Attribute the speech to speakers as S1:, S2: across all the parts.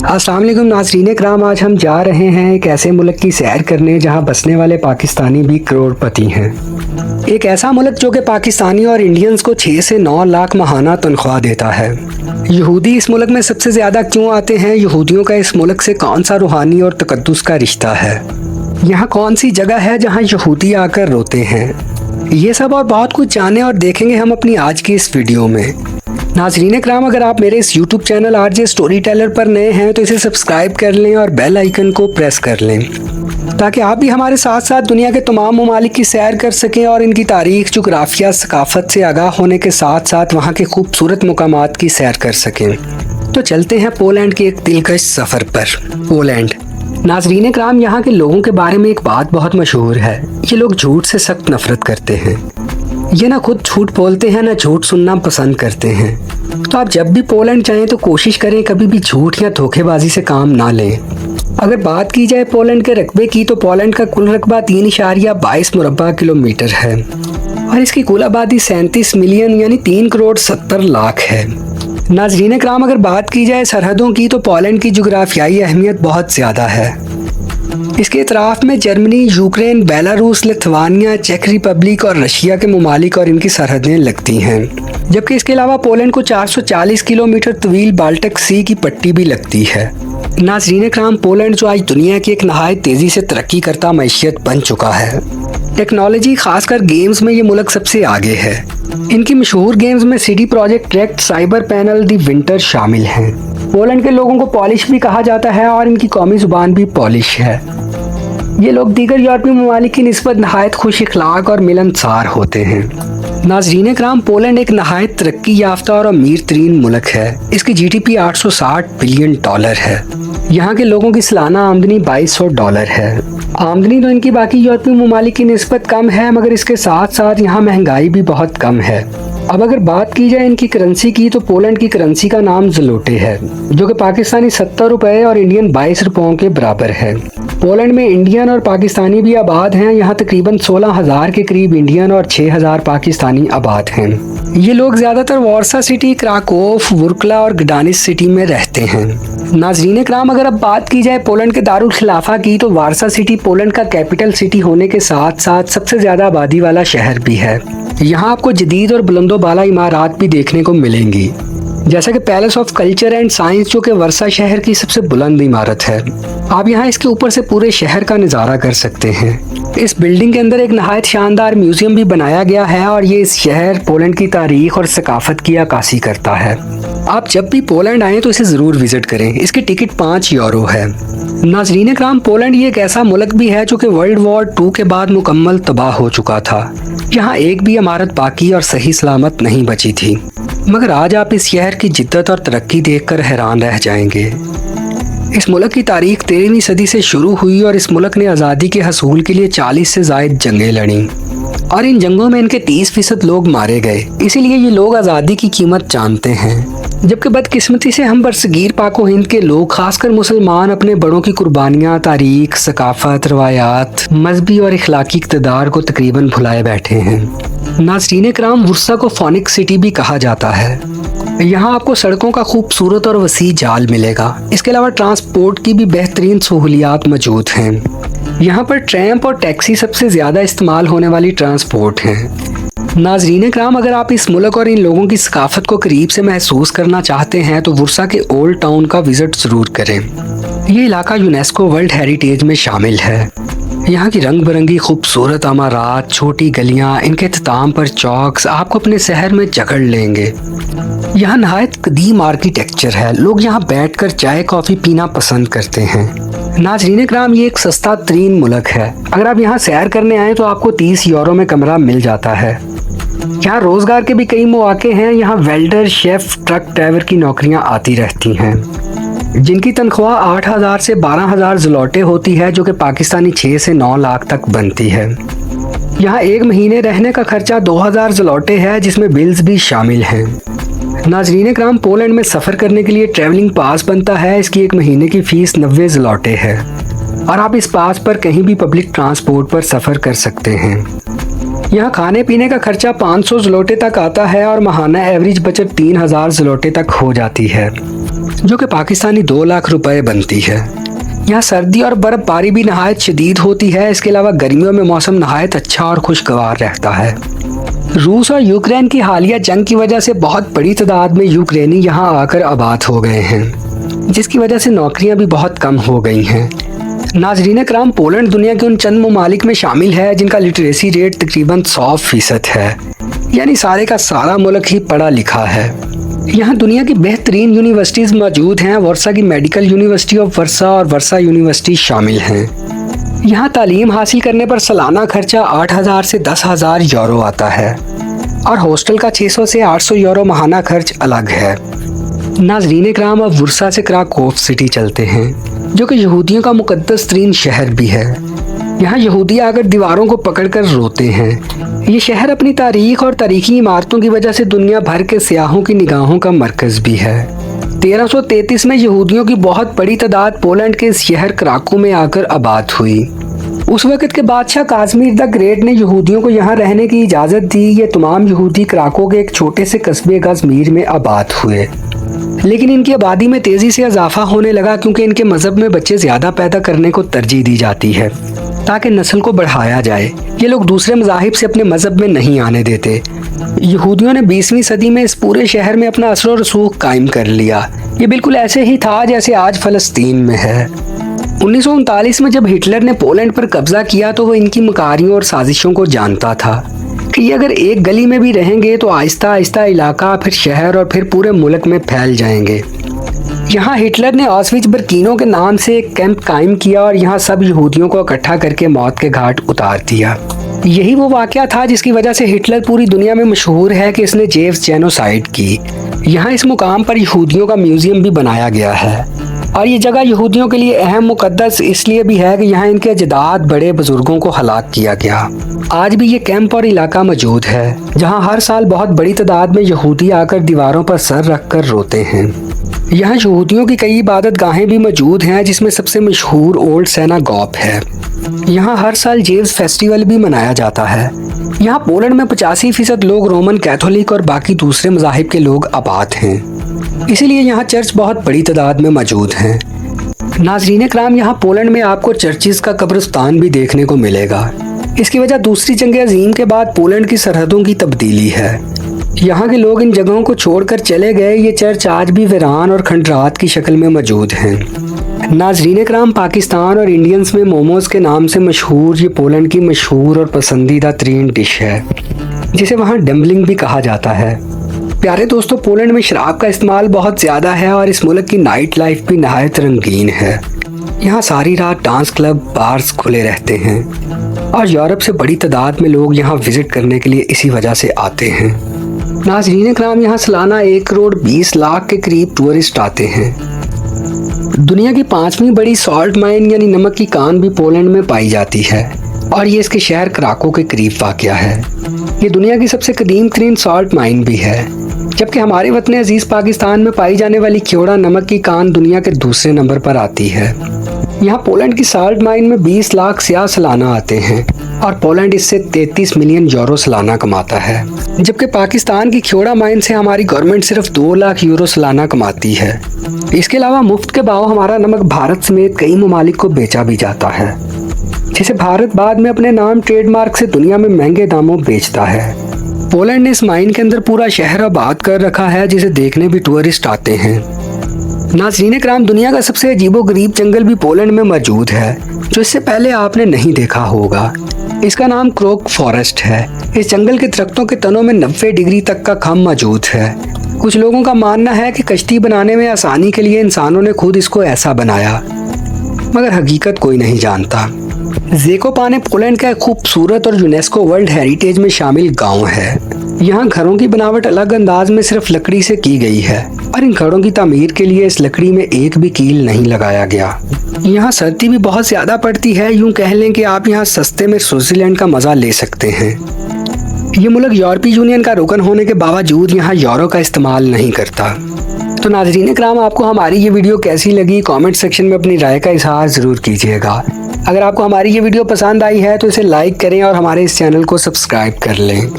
S1: अस्सलाम वालेकुम नाज़रीन कराम, आज हम जा रहे हैं एक ऐसे मुल्क की सैर करने जहां बसने वाले पाकिस्तानी भी करोड़पति हैं। एक ऐसा मुल्क जो कि पाकिस्तानी और इंडियंस को 6 से 9 लाख माहाना तनख्वाह देता है। यहूदी इस मुल्क में सबसे ज़्यादा क्यों आते हैं? यहूदियों का इस मुल्क से कौन सा रूहानी और तकद्दुस का रिश्ता है? यहाँ कौन सी जगह है जहाँ यहूदी आकर रोते हैं? ये सब और बहुत कुछ जाने और देखेंगे हम अपनी आज की इस वीडियो में। नाज़रीन कराम, अगर आप मेरे इस YouTube channel RJ story teller पर नए हैं तो इसे सब्सक्राइब कर लें और बेल आइकन को प्रेस कर लें ताकि आप भी हमारे साथ साथ दुनिया के तमाम ममालिक की सैर कर सकें और इनकी तारीख, जुग्राफिया, सकाफत से आगाह होने के साथ साथ वहाँ के खूबसूरत मुकामात की सैर कर सकें। तो चलते हैं पोलैंड के एक दिलकश सफ़र पर। पोलैंड। नाज़रीन कराम, यहाँ के लोगों के बारे में एक बात बहुत मशहूर है। ये लोग झूठ से सख्त नफरत करते हैं। ये ना खुद झूठ बोलते हैं ना झूठ सुनना पसंद करते हैं। तो आप जब भी पोलैंड जाएं तो कोशिश करें कभी भी झूठ या धोखेबाजी से काम ना लें। अगर बात की जाए पोलैंड के रकबे की तो पोलैंड का कुल रकबा 3.22 मुरब्बा किलोमीटर है और इसकी कुल आबादी 37 मिलियन यानी 3 करोड़ 70 लाख है। नाज़रीन कराम, अगर बात की जाए सरहदों की तो पोलैंड की जुग्राफियाई अहमियत बहुत ज़्यादा है। इसके इतराफ़ में जर्मनी, यूक्रेन, बेलारूस, लिथुआनिया, चेक रिपब्लिक और रशिया के ममालिक और इनकी सरहदें लगती हैं। जबकि इसके अलावा पोलैंड को 440 किलोमीटर तवील बाल्टिक सी की पट्टी भी लगती है। नाज़रीन कराम, पोलैंड जो आज दुनिया की एक नहायत तेज़ी से तरक्की करता मईशत बन चुका है। टेक्नोलॉजी खासकर गेम्स में ये मुल्क सबसे आगे है। इनकी मशहूर गेम्स में city project red, cyber panel, the winter शामिल हैं। पोलैंड के लोगों को पॉलिश भी कहा जाता है और इनकी कौमी जुबान भी पॉलिश है। ये लोग दीगर यूरोपीय ममालिक की निस्बत नहायत खुश इखलाक और मिलनसार होते हैं। नाज़रीन कराम, पोलैंड एक नहायत तरक्की याफ्ता और अमीर तरीन मुल्क है। इसकी GDP $860 बिलियन है। यहाँ के लोगों की सालाना आमदनी $2200 है। आमदनी तो इनकी बाकी यूरोपीय ममालिक की निस्बत कम है, मगर इसके साथ साथ यहाँ महंगाई भी बहुत कम है। अब अगर बात की जाए इनकी करेंसी की तो पोलैंड की करेंसी का नाम ज़लोटे है, जो कि पाकिस्तानी 70 रुपये और इंडियन 22 रुपयों के बराबर है। पोलैंड में इंडियन और पाकिस्तानी भी आबाद हैं। यहाँ तकरीबन 16,000 के करीब इंडियन और 6,000 पाकिस्तानी आबाद हैं। ये लोग ज़्यादातर वारसा सिटी, क्राकोव, वुर्कला और गडानिस सिटी में रहते हैं। नाज़रीन कराम, अगर अब बात की जाए पोलैंड के दारुल खिलाफा की तो वारसा सिटी पोलैंड का कैपिटल सिटी होने के साथ साथ सबसे ज़्यादा आबादी वाला शहर भी है। यहाँ आपको जदीद और बुलंदो बाला इमारत भी देखने को मिलेंगी, जैसा कि palace of culture and science, जो कि वर्सा शहर की सबसे बुलंद इमारत है। आप यहाँ इसके ऊपर से पूरे शहर का नज़ारा कर सकते हैं। इस बिल्डिंग के अंदर एक नहायत शानदार म्यूजियम भी बनाया गया है और ये इस शहर पोलैंड की तारीख और सकाफत की अक्कासी करता है। आप जब भी पोलैंड आएँ तो इसे ज़रूर विज़िट करें। इसकी टिकट €5 है। नाज़रीन कराम, पोलैंड ये एक ऐसा मुल्क भी है जो कि वर्ल्ड वॉर 2 के बाद मुकम्मल तबाह हो चुका था। यहाँ एक भी इमारत बाकी और सही सलामत नहीं बची थी, मगर आज आप इस शहर की जिद्दत और तरक्की देखकर हैरान रह जाएंगे। इस मुल्क की तारीख 13वीं सदी से शुरू हुई और इस मुल्क ने आज़ादी के हसूल के लिए 40 से ज़ायद जंगें लड़ी और इन जंगों में इनके 30% लोग मारे गए। इसीलिए ये लोग आज़ादी की कीमत जानते हैं। जबकि बदकिस्मती से हम बरसगीर पाको हिंद के लोग, खासकर मुसलमान, अपने बड़ों की कुर्बानियाँ, तारीख, सकाफत, रवायात, मजहबी और इखलाकी इक़्तिदार को तकरीबन भुलाए बैठे हैं। नाज़रीन कराम, वर्सा को फोनिक सिटी भी कहा जाता है। यहाँ आपको सड़कों का खूबसूरत और वसी जाल मिलेगा। इसके अलावा ट्रांसपोर्ट की भी बेहतरीन सहूलियात मौजूद हैं। यहाँ पर ट्रैम और टैक्सी सबसे ज़्यादा इस्तेमाल होने वाली ट्रांसपोर्ट हैं। नाज़रीन कराम, अगर आप इस मुल्क और इन लोगों की सकाफत को करीब से महसूस करना चाहते हैं तो वर्सा के ओल्ड टाउन का विज़िट ज़रूर करें। ये इलाका यूनेस्को वर्ल्ड हेरिटेज में शामिल है। यहाँ की रंग बिरंगी खूबसूरत इमारत, छोटी गलियाँ, इनके अख्ताम पर चौक्स आपको अपने शहर में जकड़ लेंगे। यहाँ नहायत कदीम आर्किटेक्चर है। लोग यहाँ बैठकर चाय कॉफ़ी पीना पसंद करते हैं। नाज़रीन कराम, ये एक सस्ता तरीन मुल्क है। अगर आप यहाँ सैर करने आए तो आपको €30 में कमरा मिल जाता है। यहाँ रोज़गार के भी कई मौके हैं। यहाँ वेल्डर, शेफ़, ट्रक ड्राइवर की नौकरियाँ आती रहती हैं, जिनकी तनख्वाह 8,000 से 12,000 ज़लोटे होती है, जो कि पाकिस्तानी 6 से 9 लाख तक बनती है। यहाँ एक महीने रहने का खर्चा 2,000 ज़लोटे है, जिसमें बिल्स भी शामिल हैं। नाज़रीन कराम, पोलैंड में सफ़र करने के लिए ट्रैवलिंग पास बनता है। इसकी एक महीने की फ़ीस 90 ज़लोटे है और आप इस पास पर कहीं भी पब्लिक ट्रांसपोर्ट पर सफ़र कर सकते हैं। यहाँ खाने पीने का खर्चा 500 ज़लोटे तक आता है और माहाना एवरेज बचत 3000 ज़लोटे तक हो जाती है। जो कि पाकिस्तानी 2 लाख रुपए बनती है। यहाँ सर्दी और बर्फबारी भी नहायत शदीद होती है। इसके अलावा गर्मियों में मौसम नहायत अच्छा और खुशगवार रहता है। रूस और यूक्रेन की हालिया जंग की वजह से बहुत बड़ी तादाद में यूक्रेनी यहाँ आकर आबाद हो गए हैं, जिसकी वजह से नौकरियां भी बहुत कम हो गई हैं। नाजरीन कराम, पोलैंड दुनिया के उन चंद ममालिक में शामिल है जिनका लिटरेसी रेट तकरीबन 100% है, यानी सारे का सारा मुल्क ही पढ़ा लिखा है। यहाँ दुनिया की बेहतरीन यूनिवर्सिटीज़ मौजूद हैं। वर्सा की मेडिकल यूनिवर्सिटी ऑफ वर्सा और वर्सा यूनिवर्सिटी शामिल हैं। यहाँ तालीम हासिल करने पर सालाना खर्चा 8,000 से 10,000 यूरो आता है और हॉस्टल का 600 से 800 यूरो माहाना खर्च अलग है। नाजरीन कराम, अब वर्सा से क्राकोव सिटी चलते हैं, जो कि यहूदियों का मुकद्दस तरीन शहर भी है। यहाँ यहूदी आकर दीवारों को पकड़कर रोते हैं। ये शहर अपनी तारीख और तारीखी इमारतों की वजह से दुनिया भर के सियाहों की निगाहों का मरकज भी है। 1333 में यहूदियों की बहुत बड़ी तादाद पोलैंड के शहर क्राको में आकर आबाद हुई। उस वक्त के बादशाह काज़मीर द ग्रेट ने यहूदियों को यहाँ रहने की इजाज़त दी। ये तमाम यहूदी क्राको के एक छोटे से कस्बे काज़मीर में आबाद हुए, लेकिन इनकी आबादी में तेज़ी से इजाफा होने लगा क्योंकि इनके मज़हब में बच्चे ज़्यादा पैदा करने को तरजीह दी जाती है ताकि नस्ल को बढ़ाया जाए। ये लोग दूसरे मज़ाहिब से अपने मज़हब में नहीं आने देते। यहूदियों ने 20वीं सदी में इस पूरे शहर में अपना असर और रसूख कायम कर लिया। ये बिल्कुल ऐसे ही था जैसे आज फ़लस्तीन में है। 1939 में जब हिटलर ने पोलैंड पर कब्जा किया तो वो इनकी मकारियों और साजिशों को जानता था कि ये अगर एक गली में भी रहेंगे तो आहिस्ता आहिस्ता इलाका, फिर शहर और फिर पूरे मुल्क में फैल जाएंगे। यहाँ हिटलर ने ऑस्विच बर्किनो के नाम से एक कैंप कायम किया और यहाँ सब यहूदियों को इकट्ठा करके मौत के घाट उतार दिया। यही वो वाकया था जिसकी वजह से हिटलर पूरी दुनिया में मशहूर है कि इसने जेव्स जेनोसाइड की। यहाँ इस मुकाम पर यहूदियों का म्यूजियम भी बनाया गया है और ये जगह यहूदियों के लिए अहम मुकद्दस इसलिए भी है कि यहाँ इनके अजदाद बड़े बुजुर्गों को हलाक किया गया। आज भी ये कैंप और इलाका मौजूद है जहाँ हर साल बहुत बड़ी तादाद में यहूदी आकर दीवारों पर सर रख कर रोते हैं। यहाँ यहूदियों की कई इबादत गाहें भी मौजूद हैं, जिसमें सबसे मशहूर ओल्ड सिनागोग है। यहाँ हर साल जेव्स फेस्टिवल भी मनाया जाता है। यहाँ पोलैंड में 85% लोग रोमन कैथोलिक और बाकी दूसरे मज़ाहिब के लोग आबाद हैं, इसीलिए यहाँ चर्च बहुत बड़ी तादाद में मौजूद हैं। नाजरीन कराम, यहाँ पोलैंड में आपको चर्चिज़ का कब्रिस्तान भी देखने को मिलेगा। इसकी वजह दूसरी जंग अजीम के बाद पोलैंड की सरहदों की तब्दीली है। यहाँ के लोग इन जगहों को छोड़कर चले गए। ये चर्च आज भी वीरान और खंडरात की शक्ल में मौजूद हैं। नाजरीन कराम, पाकिस्तान और इंडियंस में मोमोज के नाम से मशहूर ये पोलैंड की मशहूर और पसंदीदा तरीन डिश है, जिसे वहाँ डम्बलिंग भी कहा जाता है। प्यारे दोस्तों, पोलैंड में शराब का इस्तेमाल बहुत ज़्यादा है और इस मुल्क की नाइट लाइफ भी नहायत रंगीन है। यहाँ सारी रात डांस क्लब, बार्स खुले रहते हैं और यूरोप से बड़ी तादाद में लोग यहाँ विजिट करने के लिए इसी वजह से आते हैं। नाज़रीन कराम, यहाँ सालाना 1 करोड़ 20 लाख के करीब टूरिस्ट आते हैं। दुनिया की 5वीं बड़ी सॉल्ट माइन यानी नमक की कान भी पोलैंड में पाई जाती है और ये इसके शहर क्राको के करीब वाक़या है। ये दुनिया की सबसे कदीम तरीन सॉल्ट माइन भी है, जबकि हमारे वतन अजीज़ पाकिस्तान में पाई जाने वाली ख्योड़ा नमक की कान दुनिया के दूसरे नंबर पर आती है। यहाँ पोलैंड की सॉल्ट माइन में 20 लाख सियाह सालाना आते हैं और पोलैंड इससे 33 मिलियन यूरो सालाना कमाता है, जबकि पाकिस्तान की ख्योड़ा माइन से हमारी गवर्नमेंट सिर्फ 2 लाख यूरो सालाना कमाती है। इसके अलावा मुफ्त के भाव हमारा नमक भारत समेत कई ममालिक को बेचा भी जाता है, जिसे भारत बाद में अपने नाम ट्रेडमार्क से दुनिया में महंगे दामों बेचता है। पोलैंड ने इस माइन के अंदर पूरा शहर आबाद कर रखा है, जिसे देखने भी टूरिस्ट आते हैं। नाज़रीन कराम, दुनिया का सबसे अजीबोगरीब जंगल भी पोलैंड में मौजूद है, जो इससे पहले आपने नहीं देखा होगा। इसका नाम क्रोक फॉरेस्ट है। इस जंगल के दरख्तों के तनों में 90 डिग्री तक का खम मौजूद है। कुछ लोगों का मानना है कि कश्ती बनाने में आसानी के लिए इंसानों ने खुद इसको ऐसा बनाया, मगर हकीकत कोई नहीं जानता। ज़ेकोपाने पोलैंड का एक खूबसूरत और यूनेस्को वर्ल्ड हेरिटेज में शामिल गांव है। यहाँ घरों की बनावट अलग अंदाज में सिर्फ लकड़ी से की गई है और इन घरों की तामीर के लिए इस लकड़ी में एक भी कील नहीं लगाया गया। यहाँ सर्दी भी बहुत ज़्यादा पड़ती है। यूँ कह लें कि आप यहाँ सस्ते में स्विट्ज़रलैंड का मज़ा ले सकते हैं। ये मुल्क यूरोपीय यूनियन का रुकन होने के बावजूद यहाँ यूरो का इस्तेमाल नहीं करता। तो नाज़रीन कराम, आपको हमारी ये वीडियो कैसी लगी कमेंट सेक्शन में अपनी राय का इजहार ज़रूर कीजिएगा। अगर आपको हमारी ये वीडियो पसंद आई है तो इसे लाइक करें और हमारे इस चैनल को सब्सक्राइब कर लें।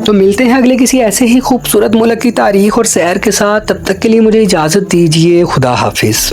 S1: तो मिलते हैं अगले किसी ऐसे ही खूबसूरत मुल्क की तारीख और सैर के साथ। तब तक के लिए मुझे इजाज़त दीजिए। खुदा हाफिज़।